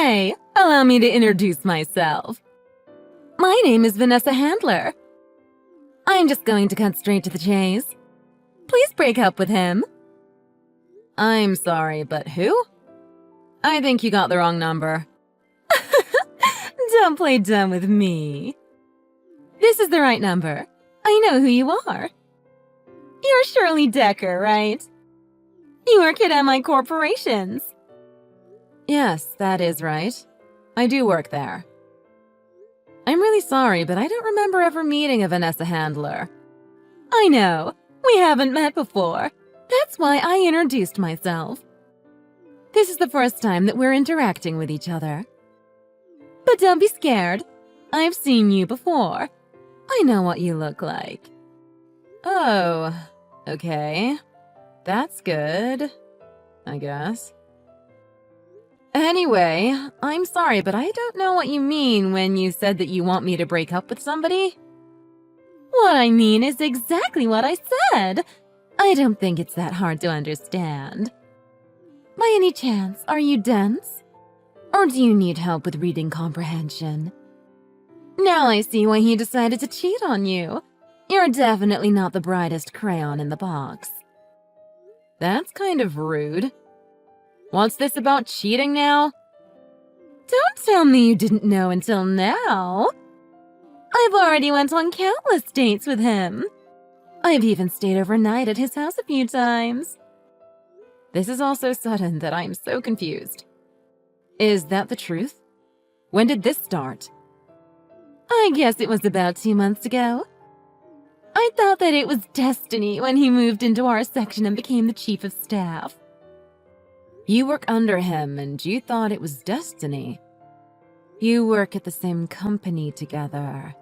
Hey, allow me to introduce myself. My name is Vanessa Handler. I'm just going to cut straight to the chase. Please break up with him. I'm sorry, but who? I think you got the wrong number. Don't play dumb with me. This is the right number. I know who you are. You're Shirley Decker, right? You work at MI Corporations. Yes, that is right. I do work there. I'm really sorry, but I don't remember ever meeting a Vanessa Handler. I know. We haven't met before. That's why I introduced myself. This is the first time that we're interacting with each other. But don't be scared. I've seen you before. I know what you look like. Oh, okay. That's good, I guess. Anyway, I'm sorry, but I don't know what you mean when you said that you want me to break up with somebody. What I mean is exactly what I said. I don't think it's that hard to understand. By any chance, are you dense? Or do you need help with reading comprehension? Now I see why he decided to cheat on you. You're definitely not the brightest crayon in the box. That's kind of rude. What's this about cheating now? Don't tell me you didn't know until now. I've already went on countless dates with him. I've even stayed overnight at his house a few times. This is all so sudden that I'm so confused. Is that the truth? When did this start? I guess it was about 2 months ago. I thought that it was destiny when he moved into our section and became the chief of staff. You work under him and you thought it was destiny. You work at the same company together.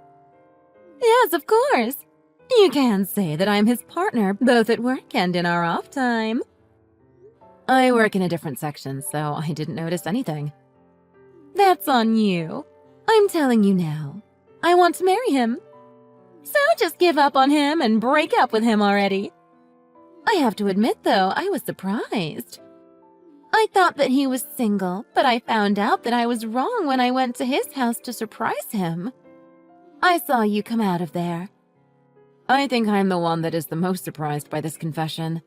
Yes, of course. You can say that I'm his partner both at work and in our off time. I work in a different section, so I didn't notice anything. That's on you. I'm telling you now. I want to marry him. So just give up on him and break up with him already. I have to admit, though, I was surprised. I thought that he was single, but I found out that I was wrong when I went to his house to surprise him. I saw you come out of there. I think I'm the one that is the most surprised by this confession.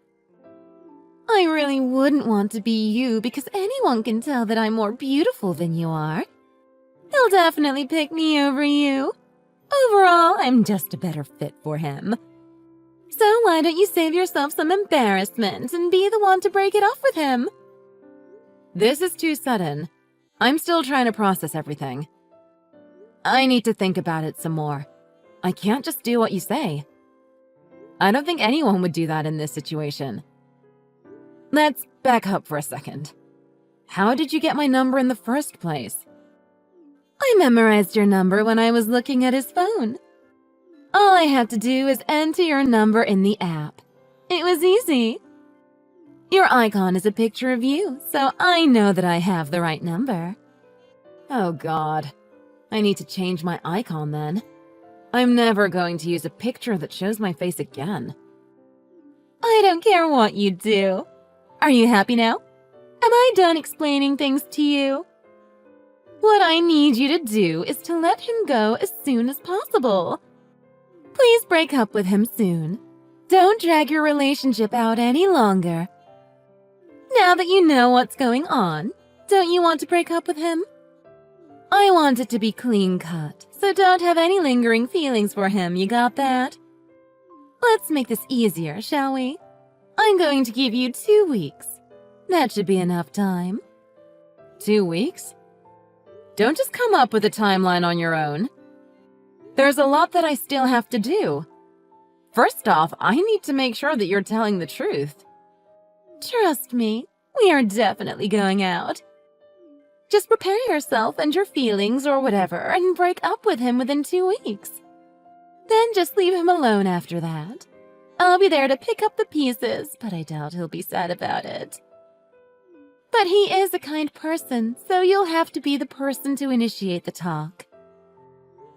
I really wouldn't want to be you because anyone can tell that I'm more beautiful than you are. He'll definitely pick me over you. Overall, I'm just a better fit for him. So why don't you save yourself some embarrassment and be the one to break it off with him? This is too sudden. I'm still trying to process everything. I need to think about it some more. I can't just do what you say. I don't think anyone would do that in this situation. Let's back up for a second. How did you get my number in the first place? I memorized your number when I was looking at his phone. All I had to do is enter your number in the app. It was easy. Your icon is a picture of you, so I know that I have the right number. Oh God. I need to change my icon then. I'm never going to use a picture that shows my face again. I don't care what you do. Are you happy now? Am I done explaining things to you? What I need you to do is to let him go as soon as possible. Please break up with him soon. Don't drag your relationship out any longer. Now that you know what's going on, don't you want to break up with him? I want it to be clean cut, so don't have any lingering feelings for him, you got that? Let's make this easier, shall we? I'm going to give you 2 weeks. That should be enough time. 2 weeks? Don't just come up with a timeline on your own. There's a lot that I still have to do. First off, I need to make sure that you're telling the truth. Trust me, we are definitely going out. Just prepare yourself and your feelings or whatever and break up with him within 2 weeks. Then just leave him alone after that. I'll be there to pick up the pieces, but I doubt he'll be sad about it. But he is a kind person, so you'll have to be the person to initiate the talk.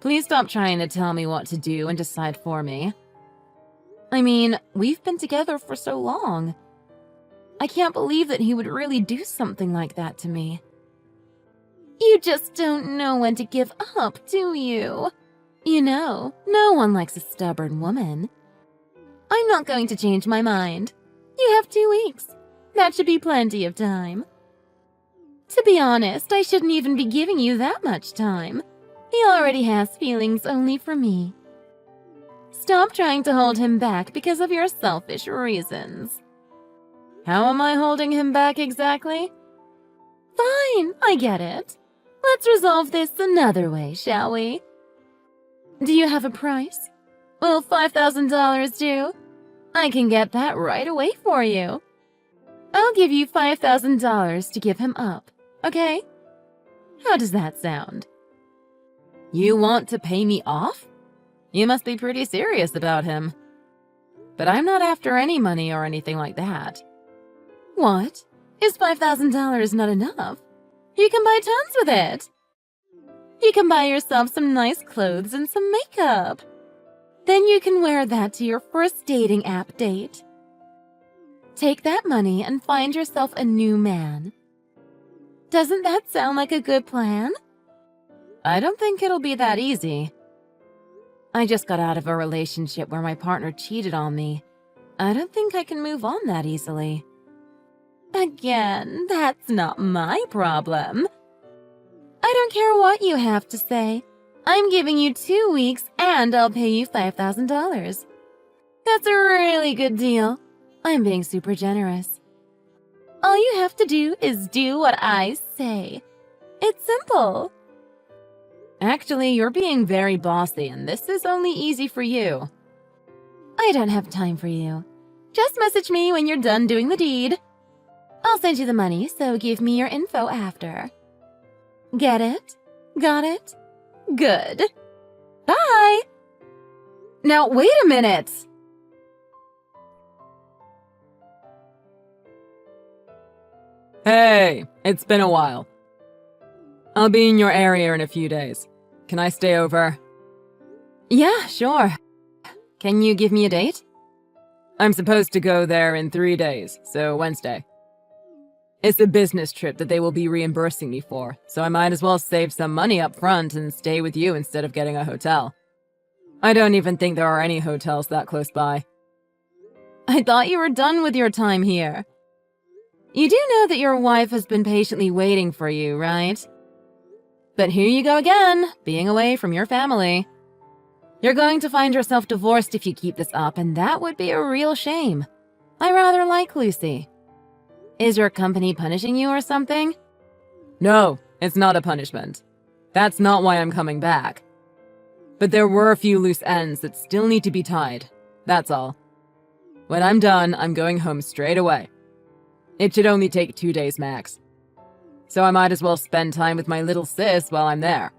Please stop trying to tell me what to do and decide for me. I mean, we've been together for so long. I can't believe that he would really do something like that to me. You just don't know when to give up, do you? You know, no one likes a stubborn woman. I'm not going to change my mind. You have 2 weeks. That should be plenty of time. To be honest, I shouldn't even be giving you that much time. He already has feelings only for me. Stop trying to hold him back because of your selfish reasons. How am I holding him back exactly? Fine, I get it. Let's resolve this another way, shall we? Do you have a price? Will $5,000 do? I can get that right away for you. I'll give you $5,000 to give him up, okay? How does that sound? You want to pay me off? You must be pretty serious about him. But I'm not after any money or anything like that. What? Is $5,000 not enough? You can buy tons with it. You can buy yourself some nice clothes and some makeup. Then you can wear that to your first dating app date. Take that money and find yourself a new man. Doesn't that sound like a good plan? I don't think it'll be that easy. I just got out of a relationship where my partner cheated on me. I don't think I can move on that easily. Again, that's not my problem. I don't care what you have to say. I'm giving you 2 weeks and I'll pay you $5,000. That's a really good deal. I'm being super generous. All you have to do is do what I say. It's simple. Actually, you're being very bossy and this is only easy for you. I don't have time for you. Just message me when you're done doing the deed. I'll send you the money, so give me your info after. Get it? Got it? Good. Bye! Now, wait a minute! Hey, it's been a while. I'll be in your area in a few days. Can I stay over? Yeah, sure. Can you give me a date? I'm supposed to go there in 3 days, so Wednesday. It's a business trip that they will be reimbursing me for, so I might as well save some money up front and stay with you instead of getting a hotel. I don't even think there are any hotels that close by. I thought you were done with your time here. You do know that your wife has been patiently waiting for you, right? But here you go again, being away from your family. You're going to find yourself divorced if you keep this up, and that would be a real shame. I rather like Lucy. Is your company punishing you or something? No, it's not a punishment. That's not why I'm coming back. But there were a few loose ends that still need to be tied. That's all. When I'm done, I'm going home straight away. It should only take 2 days max. So I might as well spend time with my little sis while I'm there.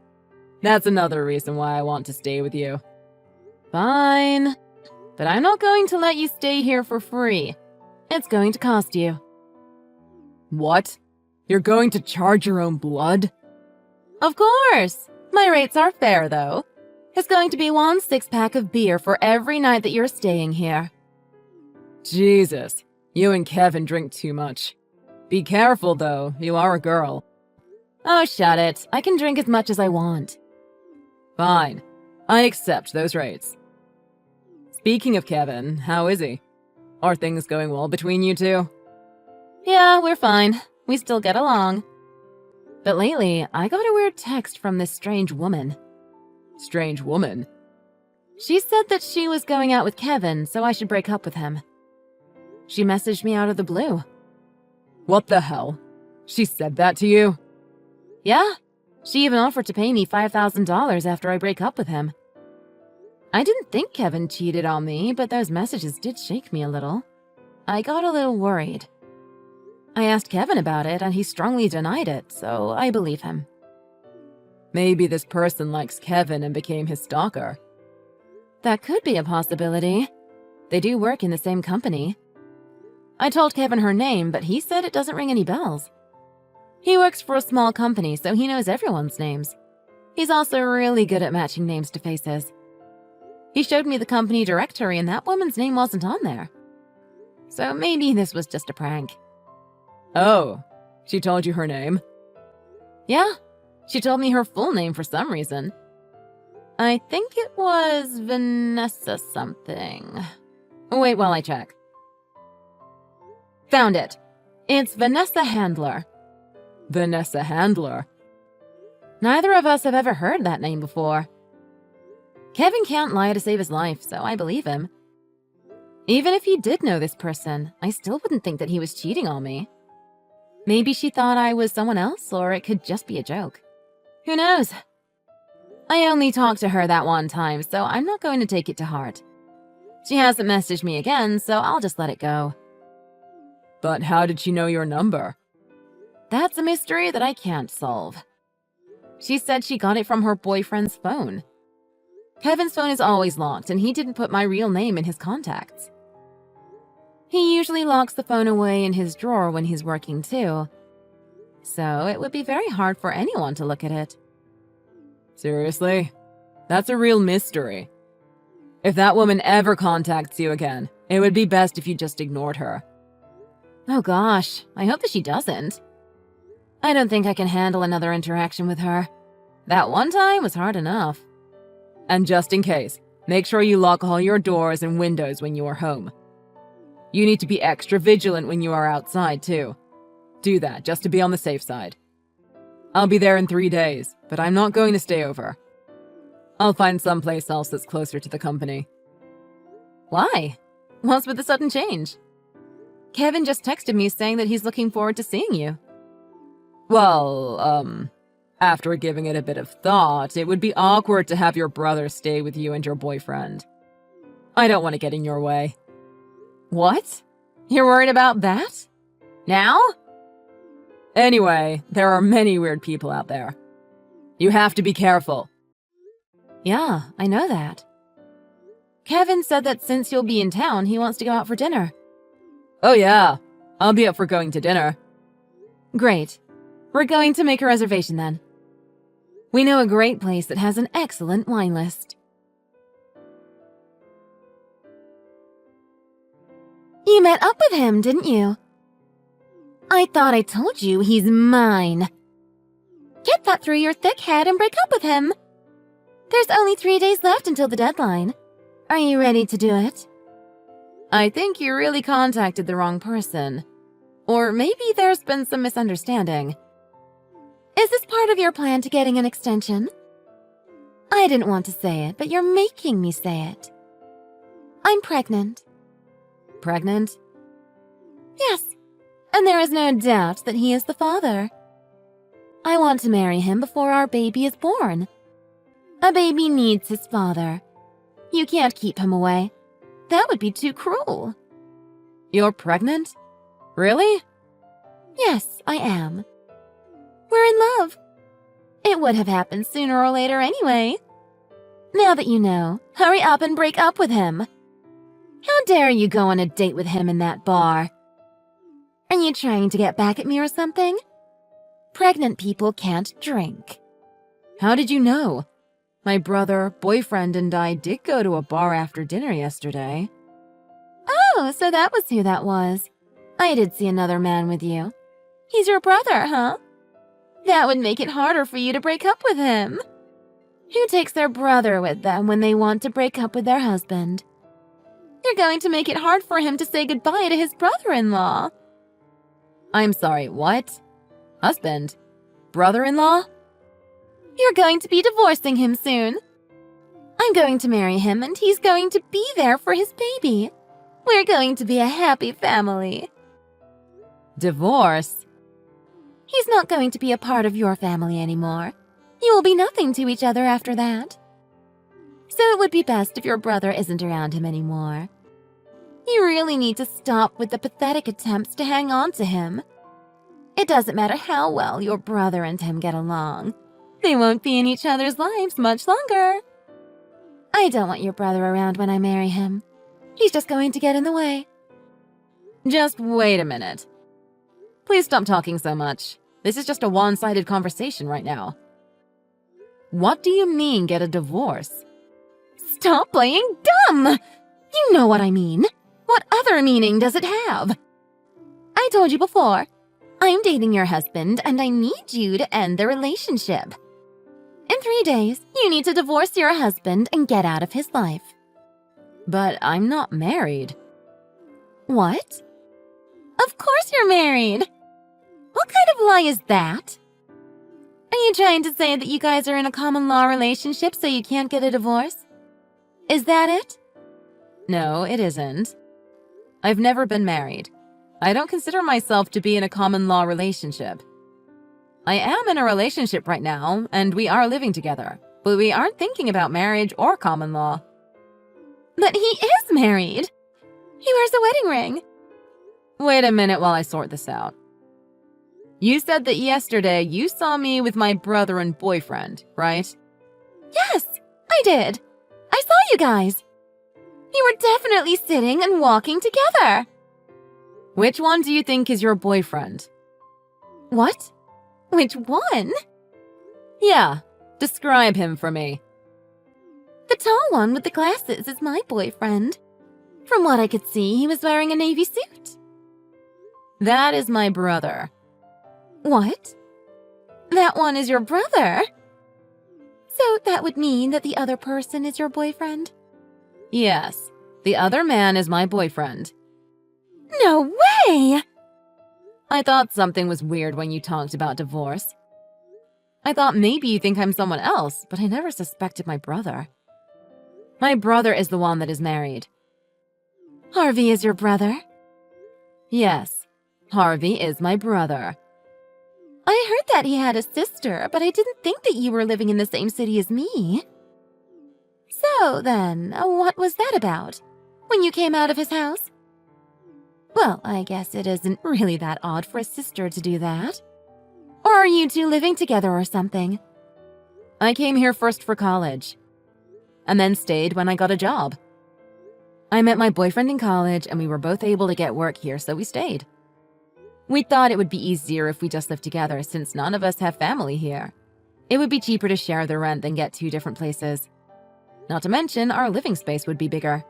That's another reason why I want to stay with you. Fine. But I'm not going to let you stay here for free. It's going to cost you. What? You're going to charge your own blood? Of course! My rates are fair, though. It's going to be 1 6-pack of beer for every night that you're staying here. Jesus, you and Kevin drink too much. Be careful, though. You are a girl. Oh, shut it. I can drink as much as I want. Fine. I accept those rates. Speaking of Kevin, how is he? Are things going well between you two? Yeah, we're fine. We still get along. But lately, I got a weird text from this strange woman. Strange woman? She said that she was going out with Kevin, so I should break up with him. She messaged me out of the blue. What the hell? She said that to you? Yeah. She even offered to pay me $5,000 after I break up with him. I didn't think Kevin cheated on me, but those messages did shake me a little. I got a little worried. I asked Kevin about it, and he strongly denied it, so I believe him. Maybe this person likes Kevin and became his stalker. That could be a possibility. They do work in the same company. I told Kevin her name, but he said it doesn't ring any bells. He works for a small company, so he knows everyone's names. He's also really good at matching names to faces. He showed me the company directory, and that woman's name wasn't on there. So maybe this was just a prank. Oh, she told you her name? Yeah, She told me her full name for some reason. I think it was Vanessa something. Wait while I check. Found it. It's Vanessa Handler. Vanessa Handler? Neither of us have ever heard that name before. Kevin can't lie to save his life, so I believe him. Even if he did know this person, I still wouldn't think that he was cheating on me. Maybe she thought I was someone else, or it could just be a joke. Who knows? I only talked to her that one time, so I'm not going to take it to heart. She hasn't messaged me again, so I'll just let it go. But how did she know your number? That's a mystery that I can't solve. She said she got it from her boyfriend's phone. Kevin's phone is always locked, and he didn't put my real name in his contacts. He usually locks the phone away in his drawer when he's working too, so it would be very hard for anyone to look at it. Seriously? That's a real mystery. If that woman ever contacts you again, it would be best if you just ignored her. Oh gosh, I hope that she doesn't. I don't think I can handle another interaction with her. That one time was hard enough. And just in case, make sure you lock all your doors and windows when you are home. You need to be extra vigilant when you are outside, too. Do that, just to be on the safe side. I'll be there in 3 days, but I'm not going to stay over. I'll find someplace else that's closer to the company. Why? What's with the sudden change? Kevin just texted me saying that he's looking forward to seeing you. Well, after giving it a bit of thought, it would be awkward to have your brother stay with you and your boyfriend. I don't want to get in your way. What? You're worried about that? Now? Anyway, there are many weird people out there. You have to be careful. Yeah, I know that. Kevin said that since you'll be in town, he wants to go out for dinner. Oh yeah, I'll be up for going to dinner. Great. We're going to make a reservation then. We know a great place that has an excellent wine list. You met up with him, didn't you? I thought I told you he's mine. Get that through your thick head and break up with him. There's only 3 days left until the deadline. Are you ready to do it? I think you really contacted the wrong person. Or maybe there's been some misunderstanding. Is this part of your plan to getting an extension? I didn't want to say it, but you're making me say it. I'm pregnant. Pregnant? Yes, and there is no doubt that he is the father. I want to marry him before our baby is born. A baby needs his father. You can't keep him away. That would be too cruel. You're pregnant? Really? Yes, I am. We're in love. It would have happened sooner or later anyway. Now that you know, hurry up and break up with him. How dare you go on a date with him in that bar? Are you trying to get back at me or something? Pregnant people can't drink. How did you know? My brother, boyfriend, and I did go to a bar after dinner yesterday. Oh, so that was who that was. I did see another man with you. He's your brother, huh? That would make it harder for you to break up with him. Who takes their brother with them when they want to break up with their husband? You're going to make it hard for him to say goodbye to his brother-in-law. I'm sorry, what? Husband? Brother-in-law? You're going to be divorcing him soon. I'm going to marry him and he's going to be there for his baby. We're going to be a happy family. Divorce? He's not going to be a part of your family anymore. You will be nothing to each other after that. So it would be best if your brother isn't around him anymore. You really need to stop with the pathetic attempts to hang on to him. It doesn't matter how well your brother and him get along. They won't be in each other's lives much longer. I don't want your brother around when I marry him. He's just going to get in the way. Just wait a minute. Please stop talking so much. This is just a one-sided conversation right now. What do you mean, get a divorce? Stop playing dumb! You know what I mean. What other meaning does it have? I told you before. I'm dating your husband, and I need you to end the relationship. In 3 days, you need to divorce your husband and get out of his life. But I'm not married. What? Of course you're married! What kind of lie is that? Are you trying to say that you guys are in a common law relationship so you can't get a divorce? Is that it? No, it isn't. I've never been married. I don't consider myself to be in a common law relationship. I am in a relationship right now, and we are living together, but we aren't thinking about marriage or common law. But he is married! He wears a wedding ring. Wait a minute while I sort this out. You said that yesterday you saw me with my brother and boyfriend, right? Yes, I did. I saw you guys. You were definitely sitting and walking together. Which one do you think is your boyfriend? What? Which one? Yeah, describe him for me. The tall one with the glasses is my boyfriend. From what I could see, he was wearing a navy suit. That is my brother. What? That one is your brother? So that would mean that the other person is your boyfriend? Yes, the other man is my boyfriend. No way! I thought something was weird when you talked about divorce. I thought maybe you think I'm someone else, but I never suspected my brother. My brother is the one that is married. Harvey is your brother? Yes, Harvey is my brother. I heard that he had a sister, but I didn't think that you were living in the same city as me. So then, what was that about? When you came out of his house? Well, I guess it isn't really that odd for a sister to do that. Or are you two living together or something? I came here first for college, and then stayed when I got a job. I met my boyfriend in college, and we were both able to get work here, so we stayed. We thought it would be easier if we just lived together since none of us have family here. It would be cheaper to share the rent than get 2 different places. Not to mention, our living space would be bigger.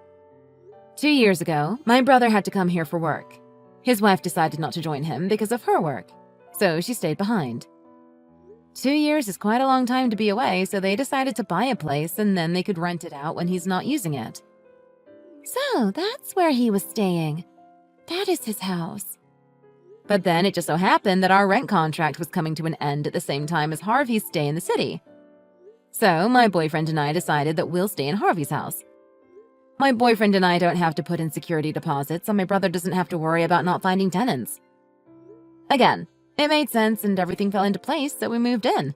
2 years ago, my brother had to come here for work. His wife decided not to join him because of her work, so she stayed behind. 2 years is quite a long time to be away, so they decided to buy a place and then they could rent it out when he's not using it. So that's where he was staying. That is his house. But then it just so happened that our rent contract was coming to an end at the same time as Harvey's stay in the city. So my boyfriend and I decided that we'll stay in Harvey's house. My boyfriend and I don't have to put in security deposits, and my brother doesn't have to worry about not finding tenants. Again, it made sense and everything fell into place, so we moved in.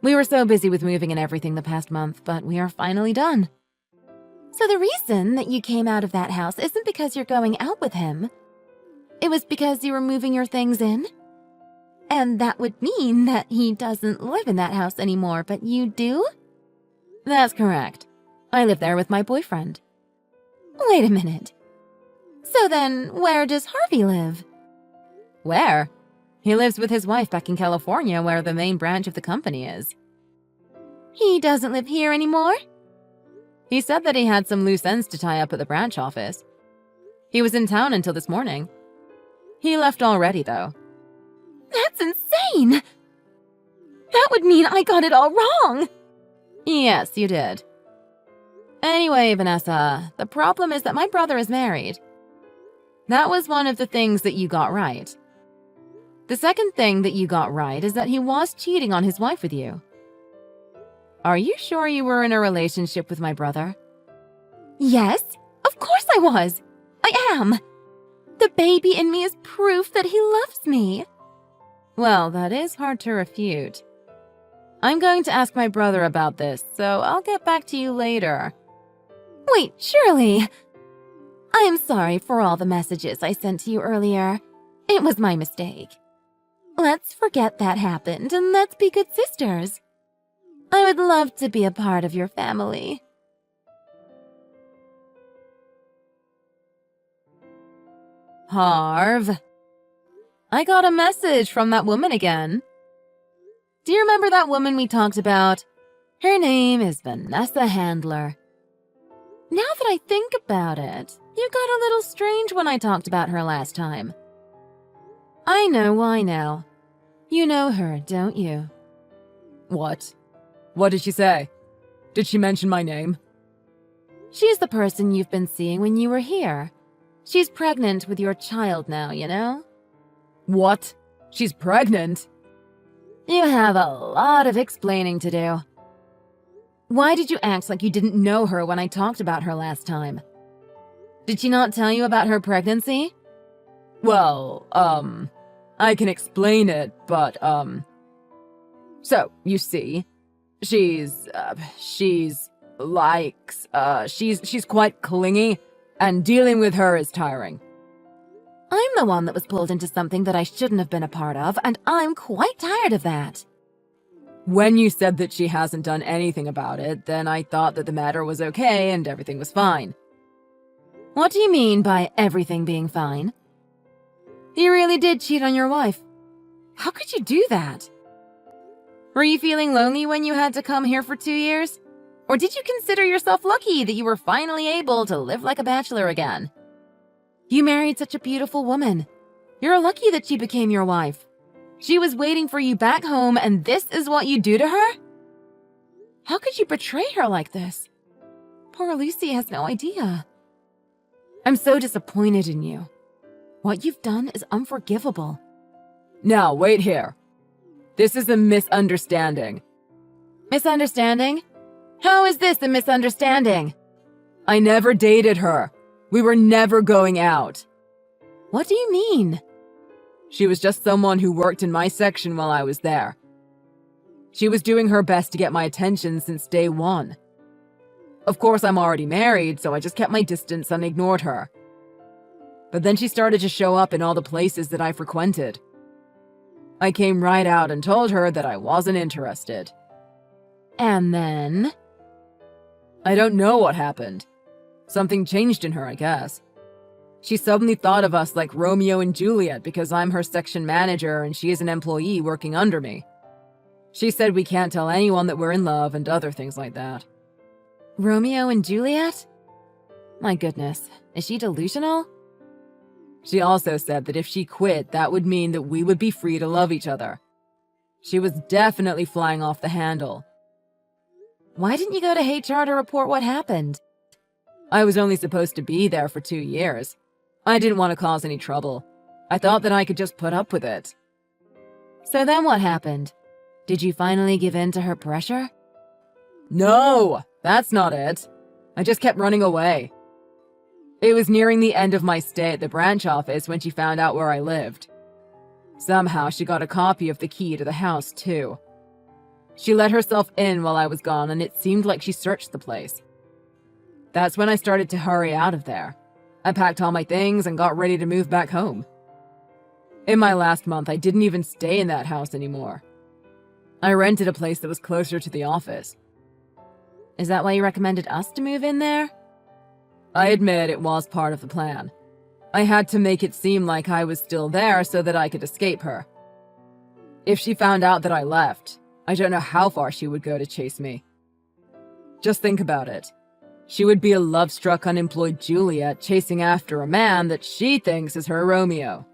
We were so busy with moving and everything the past month, but we are finally done. So the reason that you came out of that house isn't because you're going out with him. It was because you were moving your things in? And that would mean that he doesn't live in that house anymore, but you do? That's correct. I live there with my boyfriend. Wait a minute. So then, where does Harvey live? Where? He lives with his wife back in California, where the main branch of the company is. He doesn't live here anymore? He said that he had some loose ends to tie up at the branch office. He was in town until this morning. He left already, though. That's insane! That would mean I got it all wrong! Yes, you did. Anyway, Vanessa, the problem is that my brother is married. That was one of the things that you got right. The second thing that you got right is that he was cheating on his wife with you. Are you sure you were in a relationship with my brother? Yes, of course I was. I am. The baby in me is proof that he loves me. Well, that is hard to refute. I'm going to ask my brother about this, so I'll get back to you later. Wait, Shirley. I am sorry for all the messages I sent to you earlier. It was my mistake. Let's forget that happened and let's be good sisters. I would love to be a part of your family. Harv, I got a message from that woman again. Do you remember that woman we talked about? Her name is Vanessa Handler. Now that I think about it, you got a little strange when I talked about her last time. I know why now. You know her, don't you? What? What did she say? Did she mention my name? She's the person you've been seeing when you were here. She's pregnant with your child now, you know? What? She's pregnant? You have a lot of explaining to do. Why did you act like you didn't know her when I talked about her last time? Did she not tell you about her pregnancy? Well, I can explain it, but, so, you see, she's quite clingy, and dealing with her is tiring. I'm the one that was pulled into something that I shouldn't have been a part of, and I'm quite tired of that. When you said that she hasn't done anything about it, then I thought that the matter was okay and everything was fine. What do you mean by everything being fine? You really did cheat on your wife. How could you do that? Were you feeling lonely when you had to come here for 2 years? Or did you consider yourself lucky that you were finally able to live like a bachelor again? You married such a beautiful woman. You're lucky that she became your wife. She was waiting for you back home, and this is what you do to her? How could you betray her like this? Poor Lucy has no idea. I'm so disappointed in you. What you've done is unforgivable. Now, wait here. This is a misunderstanding. Misunderstanding? How is this a misunderstanding? I never dated her. We were never going out. What do you mean? She was just someone who worked in my section while I was there. She was doing her best to get my attention since day one. Of course, I'm already married, so I just kept my distance and ignored her. But then she started to show up in all the places that I frequented. I came right out and told her that I wasn't interested. And then? I don't know what happened. Something changed in her, I guess. She suddenly thought of us like Romeo and Juliet because I'm her section manager and she is an employee working under me. She said we can't tell anyone that we're in love and other things like that. Romeo and Juliet? My goodness, is she delusional? She also said that if she quit, that would mean that we would be free to love each other. She was definitely flying off the handle. Why didn't you go to HR to report what happened? I was only supposed to be there for 2 years. I didn't want to cause any trouble. I thought that I could just put up with it. So then what happened? Did you finally give in to her pressure? No, that's not it. I just kept running away. It was nearing the end of my stay at the branch office when she found out where I lived. Somehow she got a copy of the key to the house, too. She let herself in while I was gone, and it seemed like she searched the place. That's when I started to hurry out of there. I packed all my things and got ready to move back home. In my last month, I didn't even stay in that house anymore. I rented a place that was closer to the office. Is that why you recommended us to move in there? I admit it was part of the plan. I had to make it seem like I was still there so that I could escape her. If she found out that I left, I don't know how far she would go to chase me. Just think about it. She would be a love-struck, unemployed Juliet chasing after a man that she thinks is her Romeo.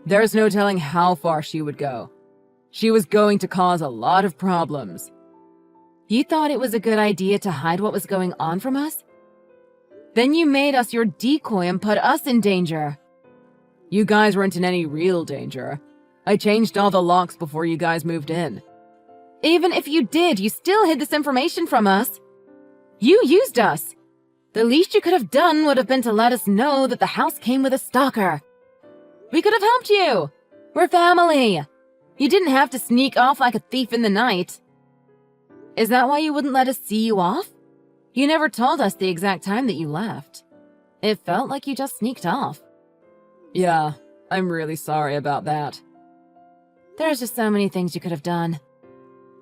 There's no telling how far she would go. She was going to cause a lot of problems. You thought it was a good idea to hide what was going on from us? Then you made us your decoy and put us in danger. You guys weren't in any real danger. I changed all the locks before you guys moved in. Even if you did, you still hid this information from us. You used us. The least you could have done would have been to let us know that the house came with a stalker. We could have helped you. We're family. You didn't have to sneak off like a thief in the night. Is that why you wouldn't let us see you off? You never told us the exact time that you left. It felt like you just sneaked off. Yeah, I'm really sorry about that. There's just so many things you could have done.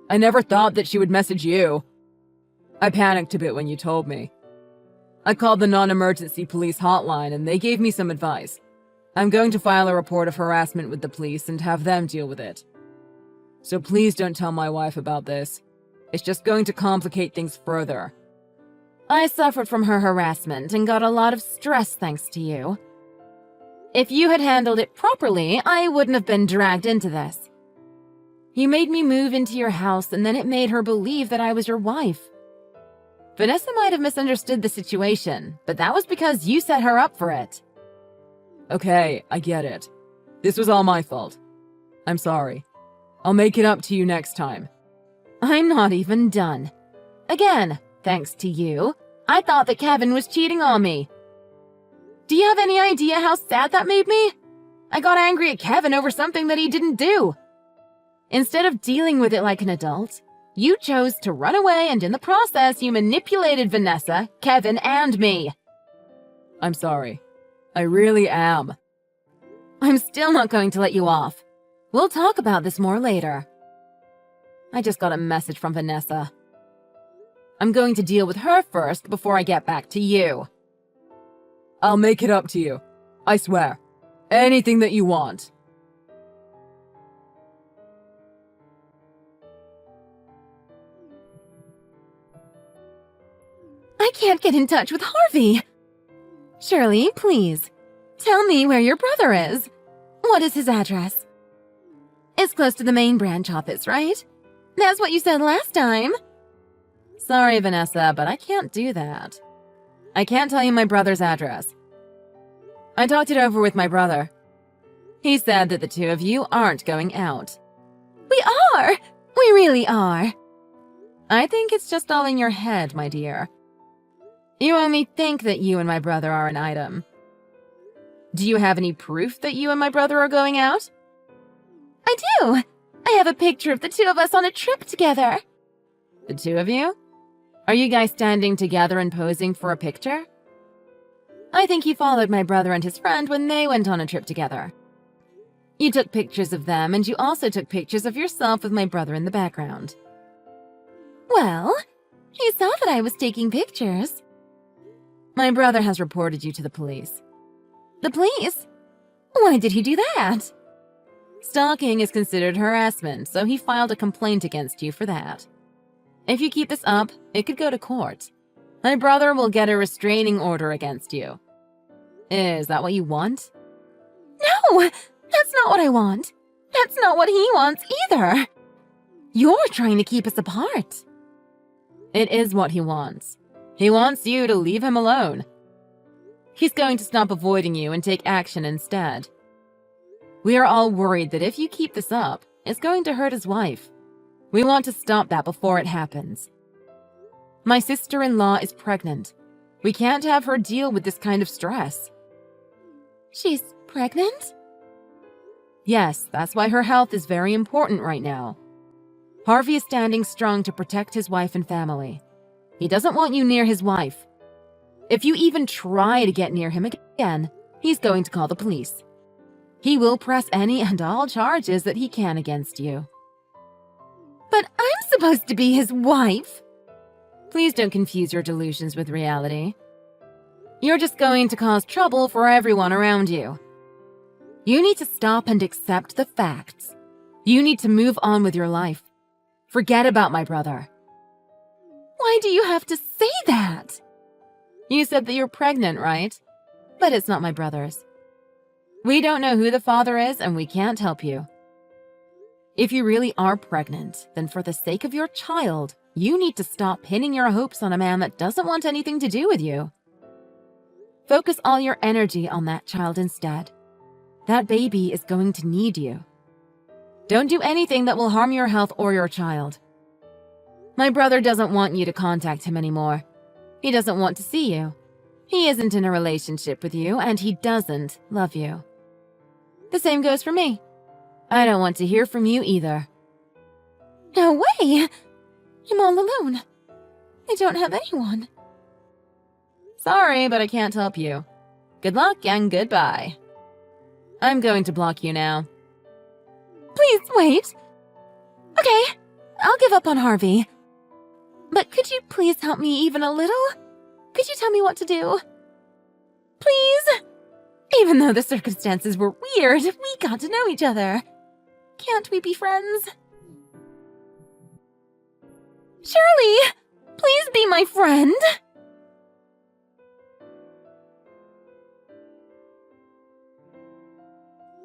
I never thought that she would message you. I panicked a bit when you told me. I called the non-emergency police hotline and they gave me some advice. I'm going to file a report of harassment with the police and have them deal with it. So please don't tell my wife about this. It's just going to complicate things further. I suffered from her harassment and got a lot of stress thanks to you. If you had handled it properly, I wouldn't have been dragged into this. You made me move into your house, and then it made her believe that I was your wife. Vanessa might have misunderstood the situation, but that was because you set her up for it. Okay, I get it. This was all my fault. I'm sorry. I'll make it up to you next time. I'm not even done. Again, thanks to you, I thought that Kevin was cheating on me. Do you have any idea how sad that made me? I got angry at Kevin over something that he didn't do. Instead of dealing with it like an adult, you chose to run away, and in the process, you manipulated Vanessa, Kevin, and me. I'm sorry. I really am. I'm still not going to let you off. We'll talk about this more later. I just got a message from Vanessa. I'm going to deal with her first before I get back to you. I'll make it up to you. I swear. Anything that you want. I can't get in touch with Harvey. Shirley, please, tell me where your brother is. What is his address? It's close to the main branch office, right? That's what you said last time. Sorry, Vanessa, but I can't do that. I can't tell you my brother's address. I talked it over with my brother. He said that the two of you aren't going out. We are! We really are. I think it's just all in your head, my dear. You only think that you and my brother are an item. Do you have any proof that you and my brother are going out? I do! I have a picture of the two of us on a trip together. The two of you? Are you guys standing together and posing for a picture? I think you followed my brother and his friend when they went on a trip together. You took pictures of them, and you also took pictures of yourself with my brother in the background. Well, he saw that I was taking pictures. My brother has reported you to the police. The police? Why did he do that? Stalking is considered harassment, so he filed a complaint against you for that. If you keep this up, it could go to court. My brother will get a restraining order against you. Is that what you want? No, that's not what I want. That's not what he wants either. You're trying to keep us apart. It is what he wants. He wants you to leave him alone. He's going to stop avoiding you and take action instead. We are all worried that if you keep this up, it's going to hurt his wife. We want to stop that before it happens. My sister-in-law is pregnant. We can't have her deal with this kind of stress. She's pregnant? Yes, that's why her health is very important right now. Harvey is standing strong to protect his wife and family. He doesn't want you near his wife. If you even try to get near him again, he's going to call the police. He will press any and all charges that he can against you. But I'm supposed to be his wife. Please don't confuse your delusions with reality. You're just going to cause trouble for everyone around you. You need to stop and accept the facts. You need to move on with your life. Forget about my brother. Why do you have to say that? You said that you're pregnant, right? But it's not my brother's. We don't know who the father is, and we can't help you. If you really are pregnant, then for the sake of your child, you need to stop pinning your hopes on a man that doesn't want anything to do with you. Focus all your energy on that child instead. That baby is going to need you. Don't do anything that will harm your health or your child. My brother doesn't want you to contact him anymore. He doesn't want to see you. He isn't in a relationship with you, and he doesn't love you. The same goes for me. I don't want to hear from you either. No way! I'm all alone. I don't have anyone. Sorry, but I can't help you. Good luck and goodbye. I'm going to block you now. Please wait. Okay, I'll give up on Harvey. But could you please help me even a little? Could you tell me what to do? Please? Even though the circumstances were weird, we got to know each other. Can't we be friends? Shirley! Please be my friend!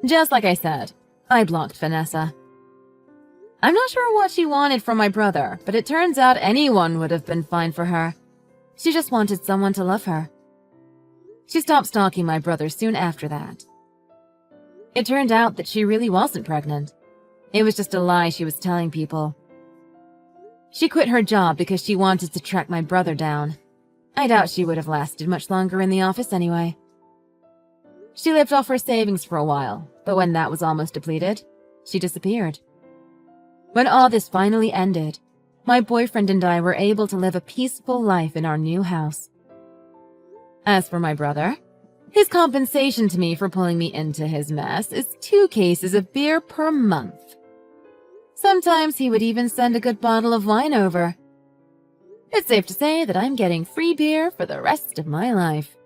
Just like I said, I blocked Vanessa. I'm not sure what she wanted from my brother, but it turns out anyone would have been fine for her. She just wanted someone to love her. She stopped stalking my brother soon after that. It turned out that she really wasn't pregnant. It was just a lie she was telling people. She quit her job because she wanted to track my brother down. I doubt she would have lasted much longer in the office anyway. She lived off her savings for a while, but when that was almost depleted, she disappeared. When all this finally ended, my boyfriend and I were able to live a peaceful life in our new house. As for my brother, his compensation to me for pulling me into his mess is 2 cases of beer per month. Sometimes he would even send a good bottle of wine over. It's safe to say that I'm getting free beer for the rest of my life.